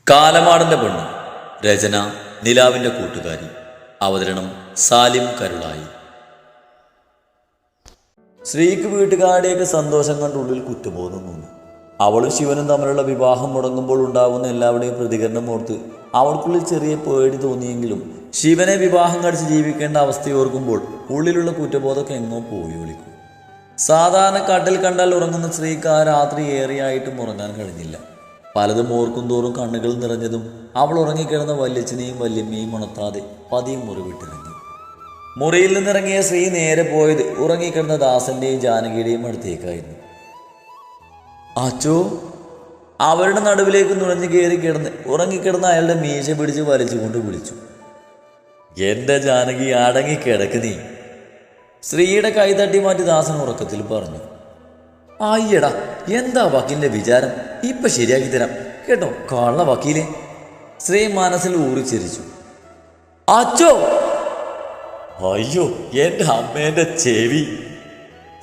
കാലമാടന്റെ പെണ്ണ്. രചന നിലാവിന്റെ കൂട്ടുകാരി. അവതരണം സാലിം കരുളായി. ശ്രീക്ക് വീട്ടുകാരുടെയൊക്കെ സന്തോഷം കണ്ട് ഉള്ളിൽ കുറ്റബോധം തോന്നി. അവളും ശിവനും തമ്മിലുള്ള വിവാഹം മുടങ്ങുമ്പോൾ ഉണ്ടാകുന്ന എല്ലാവരുടെയും പ്രതികരണം ഓർത്ത് അവൾക്കുള്ളിൽ ചെറിയ പേടി തോന്നിയെങ്കിലും ശിവനെ വിവാഹം കഴിച്ച് ജീവിക്കേണ്ട അവസ്ഥയോർക്കുമ്പോൾ ഉള്ളിലുള്ള കുറ്റബോധമൊക്കെ എങ്ങോ പോയി വിളിക്കും. സാധാരണ കട്ടിൽ കണ്ടാൽ ഉറങ്ങുന്ന സ്ത്രീക്ക് ആ രാത്രി ഏറെയായിട്ടും ഉറങ്ങാൻ കഴിഞ്ഞില്ല. പലതും ഓർക്കും തോറും കണ്ണുകൾ നിറഞ്ഞതും അവൾ ഉറങ്ങിക്കിടന്ന വല്യച്ഛനെയും വല്യമ്മയും ഉണർത്താതെ പതിയും മുറിവിട്ടിറങ്ങി. മുറിയിൽ നിന്നിറങ്ങിയ ശ്രീ നേരെ പോയത് ഉറങ്ങിക്കിടന്ന ദാസന്റെയും ജാനകിയുടെയും അടുത്തേക്കായിരുന്നു. അച്ചോ! അവരുടെ നടുവിലേക്ക് നുഴഞ്ഞു കയറി കിടന്ന് ഉറങ്ങിക്കിടന്ന അയാളുടെ മീശ പിടിച്ച് വലിച്ചുകൊണ്ട് വിളിച്ചു. എന്റെ ജാനകി, അടങ്ങിക്കിടക്ക് നീ. ശ്രീയുടെ കൈ തട്ടി മാറ്റി ദാസൻ ഉറക്കത്തിൽ പറഞ്ഞു. അയ്യടാ, എന്താ വക്കീലിന്റെ വിചാരം? ഇപ്പൊ ശരിയാക്കി തരാം കേട്ടോ കള്ള വക്കീലെ. ശ്രീ മനസ്സിൽ ഊറിച്ചിരിച്ചു. അച്ചോ! അയ്യോ, എന്റെ അമ്മേന്റെ ചെവി!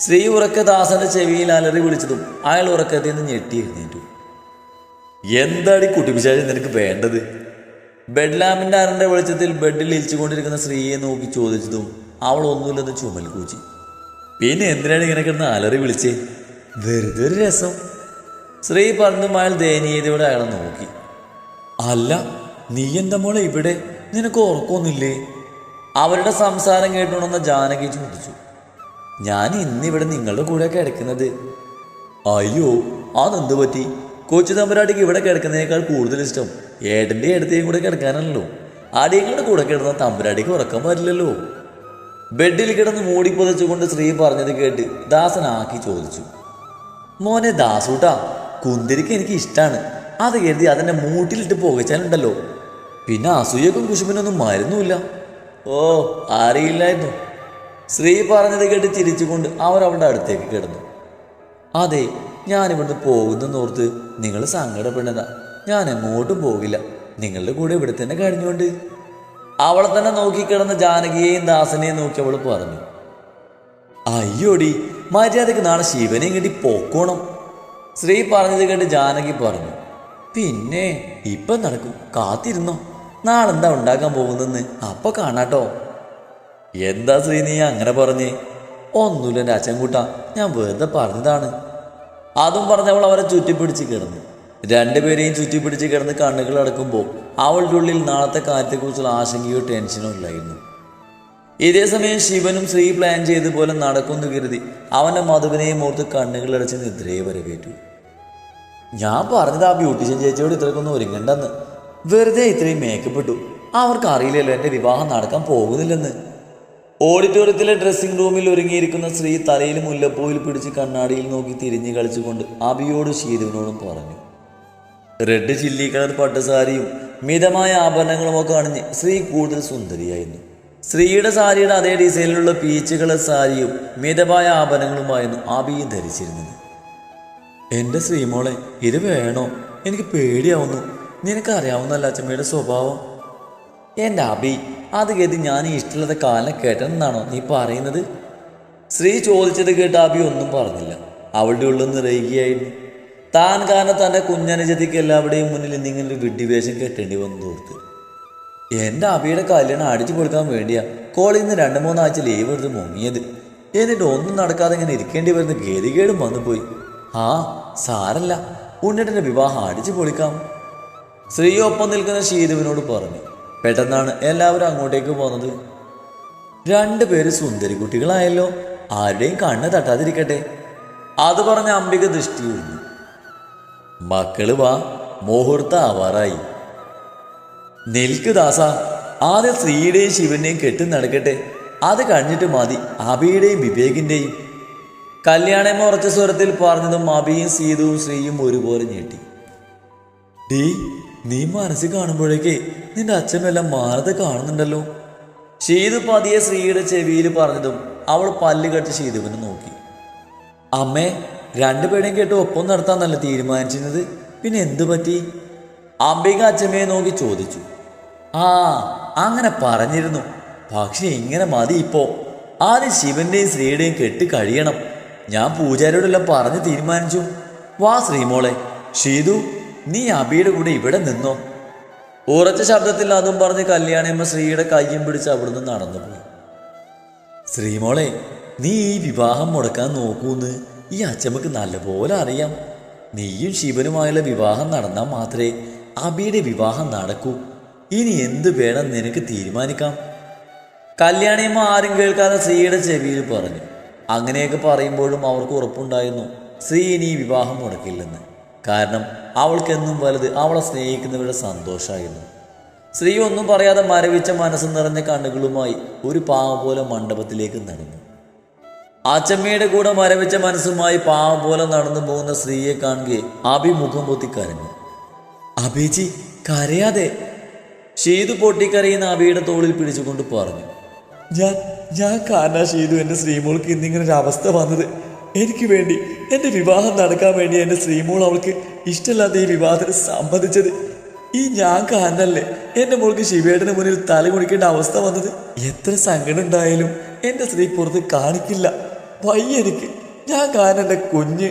ശ്രീ ഉറക്കെ ദാസന്റെ ചെവിയിൽ അലറി വിളിച്ചതും അയാൾ ഉറക്കത്തിൽ നിന്ന് ഞെട്ടി എഴുന്നേറ്റു. എന്താടി കുട്ടിപ്പിശാചി നിനക്ക് വേണ്ടത്? ബെഡ് ലാമ്പിന്റെ അരന്റെ വെളിച്ചത്തിൽ ബെഡിൽ ഇരിച്ചുകൊണ്ടിരിക്കുന്ന സ്ത്രീയെ നോക്കി ചോദിച്ചതും അവൾ ഒന്നുമില്ലെന്ന് ചുമൽ കൂച്ചി. പിന്നെ എന്തിനാണ് ഇങ്ങനെ കിടന്ന് അലറി വിളിച്ചേ? വെറുതെ ഒരു രസം. ശ്രീ പറഞ്ഞതും അയാൾ ദയനീയതയോടെ അയാളെ നോക്കി. അല്ല, നീ എന്താ മോളെ ഇവിടെ? നിനക്ക് ഉറക്കമൊന്നുമില്ലേ? അവരുടെ സംസാരം കേട്ടുകൊണ്ടെന്ന ജാനകി ചോദിച്ചു. ഞാൻ ഇന്നിവിടെ നിങ്ങളുടെ കൂടെ കിടക്കുന്നത്. അയ്യോ, അതെന്ത് പറ്റി? കൊച്ചു തമ്പുരാട്ടിക്ക് ഇവിടെ കിടക്കുന്നതിനേക്കാൾ കൂടുതൽ ഇഷ്ടം ഏട്ടൻ്റെ അടുത്തേയും കൂടെ കിടക്കാനല്ലോ. ആടിയങ്ങളുടെ കൂടെ കിടന്ന തമ്പുരാട്ടിക്ക് ഉറക്കം വരില്ലല്ലോ. ബെഡിൽ കിടന്ന് മൂടി പുതച്ചുകൊണ്ട് ശ്രീ പറഞ്ഞത് കേട്ട് ദാസനാക്കി ചോദിച്ചു. മോനെ ദാസൂട്ടാ, കുന്തിരിക്ക് എനിക്ക് ഇഷ്ടമാണ്. അത് കരുതി അതെന്നെ മൂട്ടിലിട്ട് പുകച്ചാലുണ്ടല്ലോ. പിന്നെ അസൂയക്കും കുശുമ്പിനൊന്നും മരുന്നുമില്ല. ഓ, അറിയില്ലായിരുന്നു. ശ്രീ പറഞ്ഞത് കേട്ട് ചിരിച്ചുകൊണ്ട് അവരവളുടെ അടുത്തേക്ക് കിടന്നു. അതെ, ഞാനിവിടുന്ന് പോകുന്നെന്നോർത്ത് നിങ്ങൾ സങ്കടപ്പെടേണ്ട. ഞാൻ എങ്ങോട്ടും പോകില്ല. നിങ്ങളുടെ കൂടെ ഇവിടെ തന്നെ കഴിഞ്ഞുകൊണ്ട്. അവളെ തന്നെ നോക്കിക്കിടന്ന ജാനകിയെയും ദാസനെയും നോക്കി അവൾ പറഞ്ഞു. അയ്യോടി, മര്യാദക്ക് നാളെ ശിവനെയും കെട്ടി പൊക്കോണം. ശ്രീ പറഞ്ഞത് കേട്ട് ജാനകി പറഞ്ഞു. പിന്നെ ഇപ്പം നടക്കും, കാത്തിരുന്നോ. നാളെന്താ ഉണ്ടാക്കാൻ പോകുന്നെന്ന് അപ്പൊ കാണാട്ടോ. എന്താ ശ്രീ നീ അങ്ങനെ പറഞ്ഞേ? ഒന്നുമില്ല എൻ്റെ അച്ഛൻകൂട്ടാ, ഞാൻ വെറുതെ പറഞ്ഞതാണ്. അതും പറഞ്ഞവൾ അവരെ ചുറ്റിപ്പിടിച്ച് കിടന്നു. രണ്ടുപേരെയും ചുറ്റിപ്പിടിച്ച് കിടന്ന് കണ്ണുകൾ അടക്കുമ്പോൾ അവളുടെ ഉള്ളിൽ നാളത്തെ കാര്യത്തെക്കുറിച്ചുള്ള ആശങ്കയോ ടെൻഷനോ ഇല്ലായിരുന്നു. ഇതേ സമയം ശിവനും ശ്രീ പ്ലാൻ ചെയ്തതുപോലെ നടക്കുന്നു കരുതി അവൻ്റെ മധുവിനെയും ഓർത്ത് കണ്ണുകളടച്ച് നിദ്രയെ വരവേറ്റു. ഞാൻ പറഞ്ഞത് ആ ബ്യൂട്ടീഷ്യൻ ചേച്ചിയോട് ഇത്രക്കൊന്നും ഒരുങ്ങണ്ടെന്ന്. വെറുതെ ഇത്രയും മേക്കപ്പെട്ടു. അവർക്ക് അറിയില്ലല്ലോ എൻ്റെ വിവാഹം നടക്കാൻ പോകുന്നില്ലെന്ന്. ഓഡിറ്റോറിയത്തിലെ ഡ്രസ്സിംഗ് റൂമിൽ ഒരുങ്ങിയിരിക്കുന്ന സ്ത്രീ തലയിൽ മുല്ലപ്പൂവിൽ പിടിച്ച് കണ്ണാടിയിൽ നോക്കി തിരിഞ്ഞു കളിച്ചുകൊണ്ട് അബിയോടും ശീതുവിനോടും പറഞ്ഞു. റെഡ് ചില്ലി കളർ പട്ടുസാരിയും മിതമായ ആഭരണങ്ങളുമൊക്കെ അണിഞ്ഞ് സ്ത്രീ കൂടുതൽ സുന്ദരിയായിരുന്നു. സ്ത്രീയുടെ സാരിയുടെ അതേ ഡിസൈനിലുള്ള പീച്ച് കളർ സാരിയും മിതമായ ആഭരണങ്ങളുമായിരുന്നു അബിയും ധരിച്ചിരുന്നത്. എൻ്റെ ശ്രീമോളെ, ഇത് വേണോ? എനിക്ക് പേടിയാവുന്നു. നിനക്കറിയാവുന്നല്ല അച്ഛമ്മയുടെ സ്വഭാവം. എൻ്റെ അബി, അത് കേട്ട് ഞാൻ ഈ ഇഷ്ടമുള്ളത് കാലിനെ കേട്ടെന്നാണോ നീ പറയുന്നത്? ശ്രീ ചോദിച്ചത് കേട്ട് അബി ഒന്നും പറഞ്ഞില്ല. അവളുടെ ഉള്ളിൽ നിറയുകയായിരുന്നു. താൻ കാരണം തൻ്റെ കുഞ്ഞനുജത്തിക്ക് എല്ലാവരുടെയും മുന്നിൽ ഇന്നിങ്ങനൊരു വിഡ്ഢിവേഷം കെട്ടേണ്ടി വന്നു തോർത്ത്. എൻ്റെ അബിയുടെ കല്യാണം അടിച്ചു കൊടുക്കാൻ വേണ്ടിയാ കോളിൽ നിന്ന് 2-3 ആഴ്ച ലീവ് എടുത്ത് മുങ്ങിയത്. എന്നിട്ട് ഒന്നും നടക്കാതെ ഇങ്ങനെ ഇരിക്കേണ്ടി വരുന്ന ഗതികേടും വന്നുപോയി. ആ സാരല്ല, ഉണ്ണിട്ടൻ്റെ വിവാഹം അടിച്ചു പൊളിക്കാം. ശ്രീ ഒപ്പം നിൽക്കുന്ന ശീതുവിനോട് പറഞ്ഞു. പെട്ടെന്നാണ് എല്ലാവരും അങ്ങോട്ടേക്ക് പോകുന്നത്. 2 പേര് സുന്ദരി കുട്ടികളായല്ലോ. ആരുടെയും കണ്ണ് തട്ടാതിരിക്കട്ടെ. അത് പറഞ്ഞ അംബിക ദൃഷ്ടി ഒഴിഞ്ഞു. മക്കള് വാ, മുഹൂർത്തം ആവാറായി. നിൽക്ക് ദാസ, ആദ്യം ശ്രീയുടെയും ശിവന്റെയും കെട്ടി നടക്കട്ടെ. അത് കഴിഞ്ഞിട്ട് മതി അബിയുടെയും വിവേകിന്റെയും. കല്യാണം ഉറച്ച സ്വരത്തിൽ പറഞ്ഞതും അബിയും സീതുവും ശ്രീയും ഒരുപോലെ ഞെട്ടി. ഡീ, നീ മനസ്സിൽ കാണുമ്പോഴേക്കേ നിന്റെ അച്ഛനെല്ലാം മാറത് കാണുന്നുണ്ടല്ലോ. ഷീതു പതിയെ ശ്രീയുടെ ചെവിയിൽ പറഞ്ഞതും അവൾ പല്ല് കടിച്ച് ഷീതുവിനെ നോക്കി. അമ്മേ, 2 പേരെയും കേട്ട് ഒപ്പം നടത്താന്നല്ല തീരുമാനിച്ചിരുന്നത്. പിന്നെ എന്തു പറ്റി? അംബിക അച്ഛമ്മയെ നോക്കി ചോദിച്ചു. ആ, അങ്ങനെ പറഞ്ഞിരുന്നു. പക്ഷെ ഇങ്ങനെ മതി ഇപ്പോ. ആദ്യം ശിവന്റെയും ശ്രീയുടെയും കെട്ട് കഴിയണം. ഞാൻ പൂജാരിയോടെല്ലാം പറഞ്ഞ് തീരുമാനിച്ചു. വാ ശ്രീമോളെ. ഷീതു, നീ അബിയുടെ കൂടെ ഇവിടെ നിന്നോ. ഉറച്ച ശബ്ദത്തിൽ അതും പറഞ്ഞ് കല്യാണിയമ്മ ശ്രീയുടെ കയ്യും പിടിച്ച് അവിടുന്ന് നടന്നുപോയി. ശ്രീമോളെ, നീ ഈ വിവാഹം മുടക്കാൻ നോക്കൂന്ന് ഈ അച്ചമ്മക്ക് നല്ലപോലെ അറിയാം. നീയും ശിവനുമായുള്ള വിവാഹം നടന്നാൽ മാത്രമേ അബിയുടെ വിവാഹം നടക്കൂ. ഇനി എന്ത് വേണം നിനക്ക് തീരുമാനിക്കാം. കല്യാണിയമ്മ ആരും കേൾക്കാതെ ശ്രീയുടെ ചെവിയിൽ പറഞ്ഞു. അങ്ങനെയൊക്കെ പറയുമ്പോഴും അവർക്ക് ഉറപ്പുണ്ടായിരുന്നു ശ്രീ ഇനി ഈ വിവാഹം മുടക്കില്ലെന്ന്. കാരണം അവൾക്കെന്നും വലുത് അവളെ സ്നേഹിക്കുന്നവരുടെ സന്തോഷമായിരുന്നു. ശ്രീ ഒന്നും പറയാതെ മരവിച്ച മനസ്സ് നിറഞ്ഞ കണ്ണുകളുമായി ഒരു പാവം പോലെ മണ്ഡപത്തിലേക്ക് നടന്നു. അച്ചമ്മയുടെ കൂടെ മരവിച്ച മനസ്സുമായി പാവം പോലെ നടന്നു പോകുന്ന സ്ത്രീയെ കാണുകയെ അബി മുഖം പൊത്തി കരഞ്ഞു. അബിജി കരയാതെ, ഷീതു പൊട്ടിക്കരയുന്ന അബിയുടെ തോളിൽ പിടിച്ചുകൊണ്ട് പറഞ്ഞു. ഞാൻ കാരണ ഷീതു എൻ്റെ ശ്രീമോൾക്ക് ഇന്നിങ്ങനൊരു അവസ്ഥ വന്നത്. എനിക്ക് വേണ്ടി എൻ്റെ വിവാഹം നടക്കാൻ വേണ്ടി എൻ്റെ ശ്രീമോൾ അവൾക്ക് ഇഷ്ടമില്ലാത്ത ഈ വിവാഹത്തിന് സമ്മതിച്ചത്. ഈ ഞാൻ കാരണല്ലേ എൻ്റെ മോൾക്ക് ശിവേട്ടന് മുന്നിൽ തല കുടിക്കേണ്ട അവസ്ഥ വന്നത്. എത്ര സങ്കടം ഉണ്ടായാലും എൻ്റെ സ്ത്രീ പുറത്ത് കാണിക്കില്ല. വയ്യ എനിക്ക്, ഞാൻ കാരണം എൻ്റെ കുഞ്ഞ്.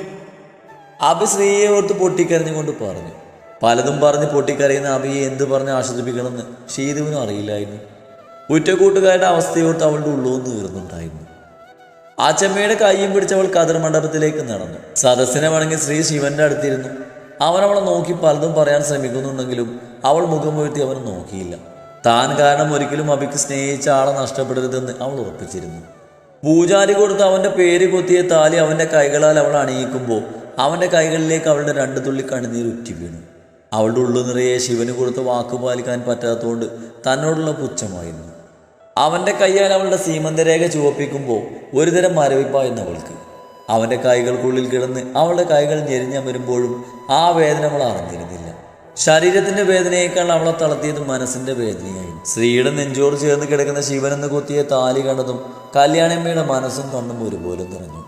അബി സ്ത്രീയെ ഓർത്ത് പൊട്ടിക്കരഞ്ഞുകൊണ്ട് പറഞ്ഞു. പലതും പറഞ്ഞ് പൊട്ടിക്കരയുന്ന അബിയെ എന്ത് പറഞ്ഞ് ആശ്വസിപ്പിക്കണമെന്ന് ഷീതുവിനും അറിയില്ലായിരുന്നു. ഉറ്റക്കൂട്ടുകാരുടെ അവസ്ഥയോർത്ത് അവളുടെ ഉള്ളൂന്ന് തീർന്നുണ്ടായിരുന്നു. ആച്ചമ്മയുടെ കൈയും പിടിച്ചവൾ കതിർ മണ്ഡപത്തിലേക്ക് നടന്നു. സദസ്സിനെ വണങ്ങി ശ്രീ ശിവന്റെ അടുത്തിരുന്നു. അവനവളെ നോക്കി പലതും പറയാൻ ശ്രമിക്കുന്നുണ്ടെങ്കിലും അവൾ മുഖം വീഴ്ത്തി അവനെ നോക്കിയില്ല. താൻ കാരണം ഒരിക്കലും അബിക്ക് സ്നേഹിച്ച ആളെ നഷ്ടപ്പെടരുതെന്ന് അവൾ ഉറപ്പിച്ചിരുന്നു. പൂജാരി കൊടുത്ത് അവൻ്റെ പേര് കൊത്തിയ താലി അവൻ്റെ കൈകളാൽ അവൾ അണിയിക്കുമ്പോൾ അവൻ്റെ കൈകളിലേക്ക് അവളുടെ 2 തുള്ളി കണ്ണുനീർ ഉറ്റി വീണു. അവളുടെ ഉള്ളു നിറയെ ശിവന് കൊടുത്ത വാക്ക് പാലിക്കാൻ പറ്റാത്തതുകൊണ്ട് തന്നോടുള്ള പുച്ഛമായിരുന്നു. അവൻ്റെ കൈയാൽ അവളുടെ സീമന്തരേഖ ചുവപ്പിക്കുമ്പോൾ ഒരുതരം മരവിപ്പായിരുന്നു അവൾക്ക്. അവൻ്റെ കൈകൾക്കുള്ളിൽ കിടന്ന് അവളുടെ കൈകൾ ഞെരിഞ്ഞമരുമ്പോഴും ആ വേദന അവൾ അറിഞ്ഞിരുന്നില്ല. ശരീരത്തിൻ്റെ വേദനയേക്കാൾ അവളെ തളർത്തിയത് മനസ്സിൻ്റെ വേദനയായിരുന്നു. സ്ത്രീയുടെ നെഞ്ചോട് ചേർന്ന് കിടക്കുന്ന ശിവനെന്ന് കൊത്തിയ താലി കണ്ടതും കല്യാണിയമ്മയുടെ മനസ്സും കണ്ണും ഒരുപോലെ നിറഞ്ഞു.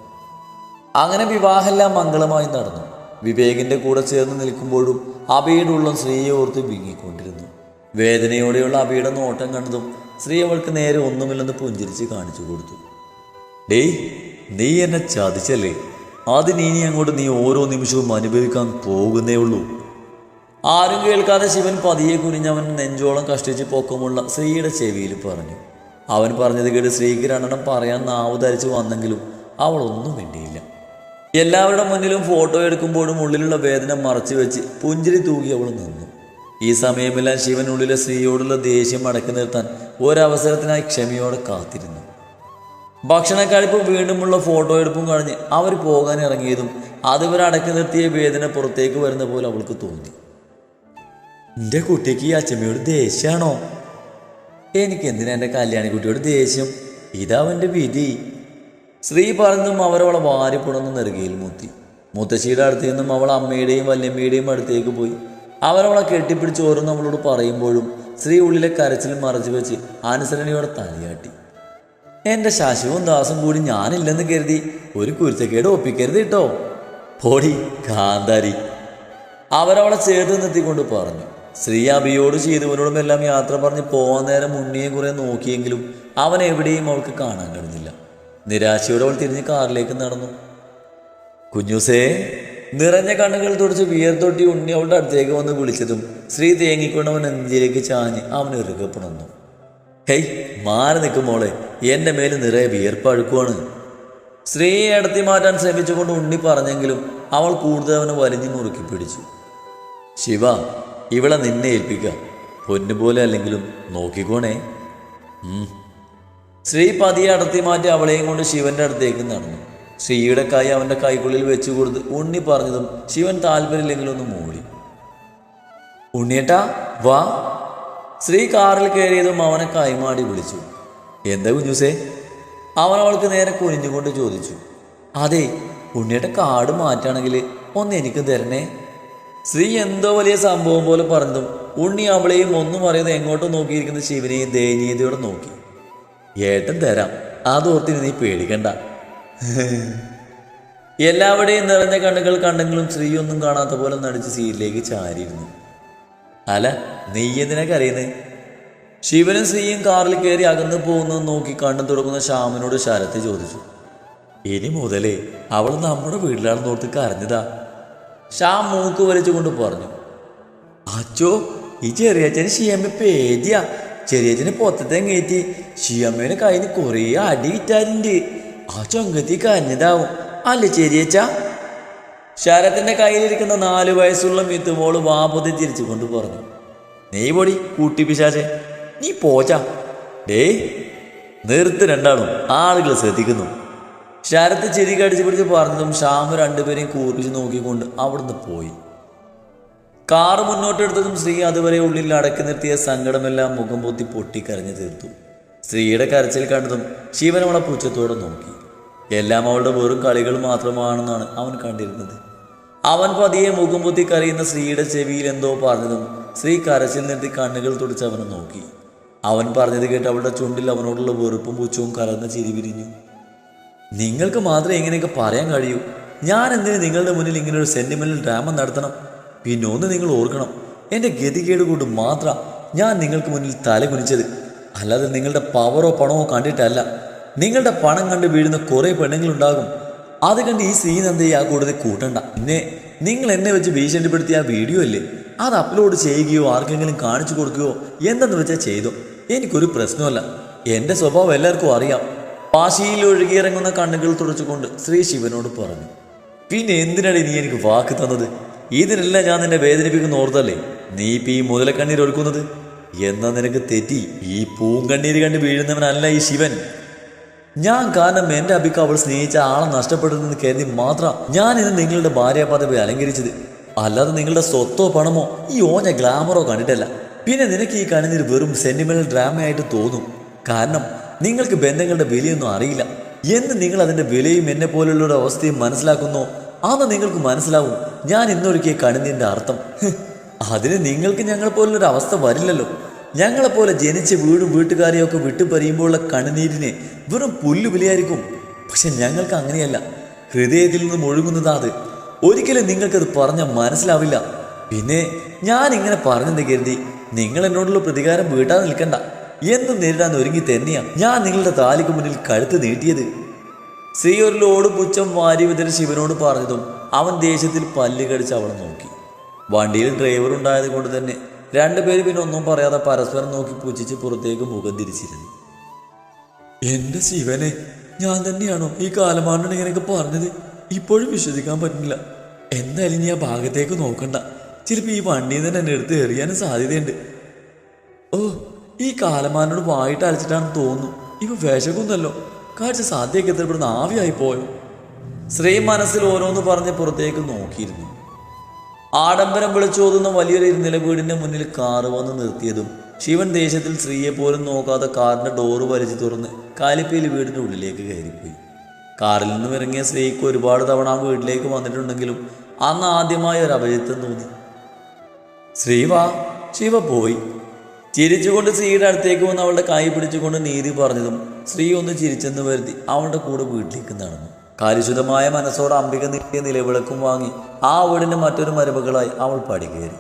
അങ്ങനെ വിവാഹമെല്ലാം മംഗളമായി നടന്നു. വിവേകിൻ്റെ കൂടെ ചേർന്ന് നിൽക്കുമ്പോഴും അബിയുടെ ഉള്ളം സ്ത്രീയെ ഓർത്ത് വിങ്ങിക്കൊണ്ടിരുന്നു. വേദനയോടെയുള്ള അബിയുടെ നോട്ടം കണ്ടതും സ്ത്രീ അവൾക്ക് നേരെ ഒന്നുമില്ലെന്ന് പുഞ്ചിരിച്ച് കാണിച്ചു കൊടുത്തു. ഡേയ്, നീ എന്നെ ചതിച്ചല്ലേ? അതിനി അങ്ങോട്ട് നീ ഓരോ നിമിഷവും അനുഭവിക്കാൻ പോകുന്നേ ഉള്ളൂ. ആരും കേൾക്കാതെ ശിവൻ പതിയെ കുനിഞ്ഞവൻ നെഞ്ചോളം കഷ്ടിച്ച് പൊക്കമുള്ള സ്ത്രീയുടെ ചെവിയിൽ പറഞ്ഞു. അവൻ പറഞ്ഞത് കേട്ട് സ്ത്രീക്ക് 2 പറയാൻ നാവ് ധരിച്ച് വന്നെങ്കിലും അവളൊന്നും വേണ്ടിയില്ല. എല്ലാവരുടെ മുന്നിലും ഫോട്ടോ എടുക്കുമ്പോഴും ഉള്ളിലുള്ള വേദന മറച്ചു വെച്ച് പുഞ്ചിരി തൂകി അവൾ നിന്നു. ഈ സമയമെല്ലാം ശിവനുള്ളിലെ സ്ത്രീയോടുള്ള ദേഷ്യം അടക്കി നിർത്താൻ ഒരവസരത്തിനായി ക്ഷമയോടെ കാത്തിരുന്നു. ഭക്ഷണക്കഴിപ്പും വീണ്ടുമുള്ള ഫോട്ടോ എടുപ്പും കഴിഞ്ഞ് അവർ പോകാൻ ഇറങ്ങിയതും അതുവരെ അടക്കി നിർത്തിയ വേദന പുറത്തേക്ക് വരുന്ന പോലെ അവൾക്ക് തോന്നി. എൻ്റെ കുട്ടിക്ക് ഈ അച്ചമ്മയോട് ദേഷ്യമാണോ? എനിക്ക് എന്തിനാ എൻ്റെ കല്യാണിക്കുട്ടിയോട് ദേഷ്യം? ഇതവൻ്റെ വിധി. ശ്രീ പറഞ്ഞതും അവരവളെ വാരിപ്പുണർന്ന് നെറുകയിൽ മുത്തി. മുത്തശ്ശിയുടെ അടുത്ത് നിന്നും അവൾ അമ്മയുടെയും വല്യമ്മയുടെയും അടുത്തേക്ക് പോയി. അവരവളെ കെട്ടിപ്പിടിച്ച് ഓരോന്ന് അവളോട് പറയുമ്പോഴും ശ്രീ ഉള്ളിലെ കരച്ചിലും മറച്ചു വെച്ച് അനുസരണയോടെ തലയാട്ടി. എൻ്റെ ശശുവും ദാസും കൂടി ഞാനില്ലെന്ന് കരുതി ഒരു കുരുത്തക്കേട് ഒപ്പിക്കരുത് കേട്ടോ. പോടി കാന്താരി, അവരവളെ ചേർത്ത് നിർത്തിക്കൊണ്ട് പറഞ്ഞു. ശ്രീ അബിയോട് ശീതുവിനോടും എല്ലാം യാത്ര പറഞ്ഞ് പോകാൻ നേരം ഉണ്ണിയെ കുറെ നോക്കിയെങ്കിലും അവൻ എവിടെയും അവൾക്ക് കാണാൻ കഴിഞ്ഞില്ല. നിരാശയോടെ അവൾ തിരിഞ്ഞ് കാറിലേക്ക് നടന്നു. കുഞ്ഞൂസേ, നിറഞ്ഞ കണ്ണുകൾ തുടച്ച് വിയർത്തൊട്ടി ഉണ്ണി അവളുടെ അടുത്തേക്ക് വന്ന് വിളിച്ചതും ശ്രീ തേങ്ങിക്കൊണ്ട് അവൻ നെഞ്ചിലേക്ക് ചാഞ്ഞ് അവന് ഇറുകപ്പെടുന്നു. ഹേയ്, മാറി നിൽക്കും മോളെ, എൻ്റെ മേല് നിറയെ വിയർപ്പഴുക്കുവാണ്. സ്ത്രീയെ അടത്തി മാറ്റാൻ ശ്രമിച്ചുകൊണ്ട് ഉണ്ണി പറഞ്ഞെങ്കിലും അവൾ കൂടുതൽ അവനെ വലിഞ്ഞു മുറുക്കി പിടിച്ചു. ശിവ, ഇവളെ നിന്നെ ഏൽപ്പിക്കുക, പൊന്നുപോലെ അല്ലെങ്കിലും നോക്കിക്കോണേ. ശ്രീ പതിയെ അടത്തി മാറ്റി അവളെയും കൊണ്ട് ശിവന്റെ അടുത്തേക്ക് നടന്നു. ശ്രീയുടെ കൈ അവൻ്റെ കൈക്കുള്ളിൽ വെച്ചു കൊടുത്ത് ഉണ്ണി പറഞ്ഞതും ശിവൻ താല്പര്യമില്ലെങ്കിലും ഒന്ന് മൂളി. ഉണ്ണിയേട്ടാ വാ. ശ്രീ കാറിൽ കയറിയതും അവനെ കൈമാടി വിളിച്ചു. എന്താ കുഞ്ഞൂസേ? അവൻ അവൾക്ക് നേരെ കുനിഞ്ഞുകൊണ്ട് ചോദിച്ചു. അതെ, ഉണ്ണിയേട്ട കാർഡ് മാറ്റാണെങ്കിൽ ഒന്ന് എനിക്ക് തരണേ. ശ്രീ എന്തോ വലിയ സംഭവം പോലെ പറഞ്ഞതും ഉണ്ണി അവളെയും ഒന്നും അറിയാതെ എങ്ങോട്ടും നോക്കിയിരിക്കുന്ന ശിവനെയും ദയനീയതയോടെ നോക്കി. ഏട്ടൻ തരാം, അതോർത്തിന് നീ പേടിക്കണ്ട. എല്ലാവരുടെയും നിറഞ്ഞ കണ്ണുകൾ കണ്ടെങ്കിലും ശ്രീ ഒന്നും കാണാത്ത പോലെ നടിച്ച് സീറ്റിലേക്ക് ചാരിയിരുന്നു. അല്ല, നീ എന്തിനാ കരയുന്നേ? ശിവനും ശ്രീയും കാറിൽ കയറി അകന്നു പോകുന്നത് നോക്കി കണ്ണു തുറക്കുന്ന ശ്യാമിനോട് ശരത്ത് ചോദിച്ചു. ഇനി മുതലേ അവൾ നമ്മുടെ വീട്ടിലാണെന്ന് ഓർത്ത് കരഞ്ഞതാ. ശ്യാം മൂക്ക് വലിച്ചുകൊണ്ട് പറഞ്ഞു. അച്ചോ, ഈ ചെറിയച്ഛന് ഷിയമ്മ പേടിയാ. ചെറിയച്ഛന് പൊത്തത്തെ കയറ്റി ഷിയമ്മേനെ കയ്യിൽ നിന്ന് കുറേ അടി വിറ്റാറുണ്ട്. ആ ചൊങ്കത്തി കരഞ്ഞതാവും അല്ലേ ചെറിയച്ച? ശരത്തിന്റെ കയ്യിലിരിക്കുന്ന 4 വയസ്സുള്ള മിത്തുമോള് വാപതി ചിരിച്ചുകൊണ്ട് പറഞ്ഞു. നീ പൊടി കൂട്ടി പിശാചെ, നീ പോച്ചാ. ഡേ നിർത്ത്, രണ്ടാളും ആളുകൾ ശ്രദ്ധിക്കുന്നു. ശരത്ത് ചിരി കടിച്ചു പിടിച്ച് പറഞ്ഞതും ഷ്യാമ് രണ്ടുപേരെയും കൂർപ്പിച്ച് നോക്കിക്കൊണ്ട് അവിടുന്ന് പോയി. കാറ് മുന്നോട്ടെടുത്തതും ശ്രീ അതുവരെ ഉള്ളിൽ അടക്കി നിർത്തിയ സങ്കടമെല്ലാം മുഖം പൊത്തി പൊട്ടിക്കരഞ്ഞു തീർത്തു. സ്ത്രീയുടെ കരച്ചിൽ കണ്ടതും ശിവൻ അവളെ പുച്ഛത്തോടെ നോക്കി. എല്ലാം അവളുടെ വെറും കളികൾ മാത്രമാണെന്നാണ് അവൻ കണ്ടിരുന്നത്. അവൻ പതിയെ മുഖം പൊത്തി കരയുന്ന സ്ത്രീയുടെ ചെവിയിൽ എന്തോ പറഞ്ഞതും സ്ത്രീ കരച്ചിൽ നിർത്തി കണ്ണുകൾ തുടച്ച് അവനെ നോക്കി. അവൻ പറഞ്ഞത് കേട്ട് അവളുടെ ചുണ്ടിൽ അവനോടുള്ള വെറുപ്പും പുച്ഛവും കലർന്ന ചിരി വിരിഞ്ഞു. നിങ്ങൾക്ക് മാത്രമേ ഇങ്ങനെയൊക്കെ പറയാൻ കഴിയൂ. ഞാൻ എന്തിന് നിങ്ങളുടെ മുന്നിൽ ഇങ്ങനെ ഒരു സെന്റിമെന്റൽ ഡ്രാമ നടത്തണം? പിന്നെ ഒന്ന് നിങ്ങൾ ഓർക്കണം, എൻ്റെ ഗതികേട് കൊണ്ട് മാത്രം ഞാൻ നിങ്ങൾക്ക് മുന്നിൽ തല കുനിച്ചത്, അല്ലാതെ നിങ്ങളുടെ പവറോ പണമോ കണ്ടിട്ടല്ല. നിങ്ങളുടെ പണം കണ്ട് വീഴുന്ന കുറേ പെണ്ണുങ്ങളുണ്ടാകും. അത് കണ്ട് ഈ ശ്രീനന്ദയെ ആ കൂടുതൽ കൂട്ടണ്ട. പിന്നെ നിങ്ങൾ എന്നെ വെച്ച് ഭീഷണിപ്പെടുത്തിയ ആ വീഡിയോ അല്ലേ, അത് അപ്ലോഡ് ചെയ്യുകയോ ആർക്കെങ്കിലും കാണിച്ചു കൊടുക്കുകയോ എന്തെന്ന് വെച്ചാൽ ചെയ്തോ, എനിക്കൊരു പ്രശ്നമല്ല. എൻ്റെ സ്വഭാവം എല്ലാവർക്കും അറിയാം. വാശിയിൽ ഒഴുകിയിറങ്ങുന്ന കണ്ണുകൾ തുടച്ചുകൊണ്ട് ശ്രീ ശിവനോട് പറഞ്ഞു. പിന്നെ എന്തിനാണ് നീ എനിക്ക് വാക്ക് തന്നത്? ഇതിനെല്ലാം ഞാൻ നിന്നെ വേദനിപ്പിക്കുന്ന ഓർത്തല്ലേ നീ ഇപ്പം ഈ മുതലക്കണ്ണീർ ഒഴുക്കുന്നത്? എന്നാ നിനക്ക് തെറ്റി. ഈ പൂങ്കണ്ണീര് കണ്ട് വീഴുന്നവനല്ല ഈ ശിവൻ. ഞാൻ കാരണം എൻ്റെ അബിക്ക് അവൾ സ്നേഹിച്ച ആളെ നഷ്ടപ്പെടുന്നെന്ന് കരുതി മാത്രം ഞാൻ ഇന്ന് നിങ്ങളുടെ ഭാര്യ പദവി അലങ്കരിച്ചത്, അല്ലാതെ നിങ്ങളുടെ സ്വത്തോ പണമോ ഈ ഓഞ്ഞ ഗ്ലാമറോ കണ്ടിട്ടല്ല. പിന്നെ നിനക്ക് ഈ കണ്ണീർ വെറും സെന്റിമെന്റൽ ഡ്രാമയായിട്ട് തോന്നും. കാരണം നിങ്ങൾക്ക് ബന്ധങ്ങളുടെ വിലയൊന്നും അറിയില്ല. എന്ന് നിങ്ങൾ അതിൻ്റെ വിലയും എന്നെ പോലുള്ള അവസ്ഥയും മനസ്സിലാക്കുന്നോ അന്ന് നിങ്ങൾക്ക് മനസ്സിലാവും ഞാൻ ഇന്നൊരുക്കിയ കണ്ണീരിൻ്റെ അർത്ഥം. അതിന് നിങ്ങൾക്ക് ഞങ്ങളെ പോലുള്ളൊരു അവസ്ഥ വരില്ലല്ലോ. ഞങ്ങളെപ്പോലെ ജനിച്ച് വീടും വീട്ടുകാരെയൊക്കെ വിട്ടുപരിയുമ്പോഴുള്ള കണ്ണുനീരിനെ വെറും പുല്ലുവിലയായിരിക്കും. പക്ഷെ ഞങ്ങൾക്ക് അങ്ങനെയല്ല, ഹൃദയത്തിൽ നിന്നും ഒഴുകുന്നതാ അത്. ഒരിക്കലും നിങ്ങൾക്കത് പറഞ്ഞാൽ മനസ്സിലാവില്ല. പിന്നെ ഞാൻ ഇങ്ങനെ പറഞ്ഞെന്ന് കരുതി നിങ്ങൾ എന്നോടുള്ള പ്രതികാരം വീട്ടാതെ നിൽക്കണ്ട. എന്തും നേരിടാൻ ഒരുങ്ങി തന്നെയാണ് ഞാൻ നിങ്ങളുടെ താലിക്ക് മുന്നിൽ കഴുത്ത് നീട്ടിയത്. ശ്രീ ഒരു ലോഡ് പുച്ഛം വാരി വിതറി ശിവനോട് പറഞ്ഞതും അവൻ ദേഷ്യത്തിൽ പല്ല് കടിച്ച് അവളെ നോക്കി. വണ്ടിയിൽ ഡ്രൈവർ ഉണ്ടായത് കൊണ്ട് തന്നെ രണ്ടുപേരും പിന്നെ ഒന്നും പറയാതെ പരസ്പരം നോക്കി പുച്ഛിച്ച് പുറത്തേക്ക് മുഖം തിരിച്ചിരുന്നു. എൻ്റെ ശിവനെ, ഞാൻ തന്നെയാണോ ഈ കാലമാണ്ടാണ് ഇങ്ങനെയൊക്കെ പറഞ്ഞത്? ഇപ്പോഴും വിശ്വസിക്കാൻ പറ്റുന്നില്ല. എന്തായാലും നീ ആ ഭാഗത്തേക്ക് നോക്കണ്ട. ചിലപ്പോൾ ഈ വണ്ടിയിൽ നിന്ന് എന്നെ എടുത്ത് എറിയാനും സാധ്യതയുണ്ട്. ഓ, ഈ കാലമാനോട് വായിട്ട് അലച്ചിട്ടാണെന്ന് തോന്നുന്നു. ഇവ വിശകുന്നല്ലോ. കാഴ്ച സാധ്യക്ക് എത്തപ്പെടുന്ന ആവിയായി പോയോ? ശ്രീ മനസ്സിൽ ഓരോന്ന് പറഞ്ഞ് പുറത്തേക്ക് നോക്കിയിരുന്നു. ആഡംബരം വിളിച്ചോതുന്ന വലിയൊരു ഇരുനില വീടിന്റെ മുന്നിൽ കാറ് വന്ന് നിർത്തിയതും ശിവൻ ദേഷ്യത്തിൽ സ്ത്രീയെ പോലും നോക്കാതെ കാറിന്റെ ഡോറ് വലിച്ചു തുറന്ന് കാലിപ്പയിൽ വീടിന്റെ ഉള്ളിലേക്ക് കയറിപ്പോയി. കാറിൽ നിന്നും ഇറങ്ങിയ സ്ത്രീക്ക് ഒരുപാട് തവണ ആ വീട്ടിലേക്ക് വന്നിട്ടുണ്ടെങ്കിലും അന്ന് ആദ്യമായ ഒരു അപരിചിത്വം തോന്നി. ശ്രീവാ. ശിവ പോയി. ചിരിച്ചുകൊണ്ട് സ്ത്രീയുടെ അടുത്തേക്ക് വന്ന് അവളുടെ കൈ പിടിച്ചുകൊണ്ട് നീതി പറഞ്ഞതും സ്ത്രീ ഒന്ന് ചിരിച്ചെന്ന് വരുത്തി അവളുടെ കൂടെ വീട്ടിലേക്ക് നടന്നു. കാലുശുദ്ധമായ മനസ്സോടെ അംബിക നീട്ടിയ നിലവിളക്കും വാങ്ങി ആ വീടിന്റെ മറ്റൊരു മരുമകളായി അവൾ പടി കയറി.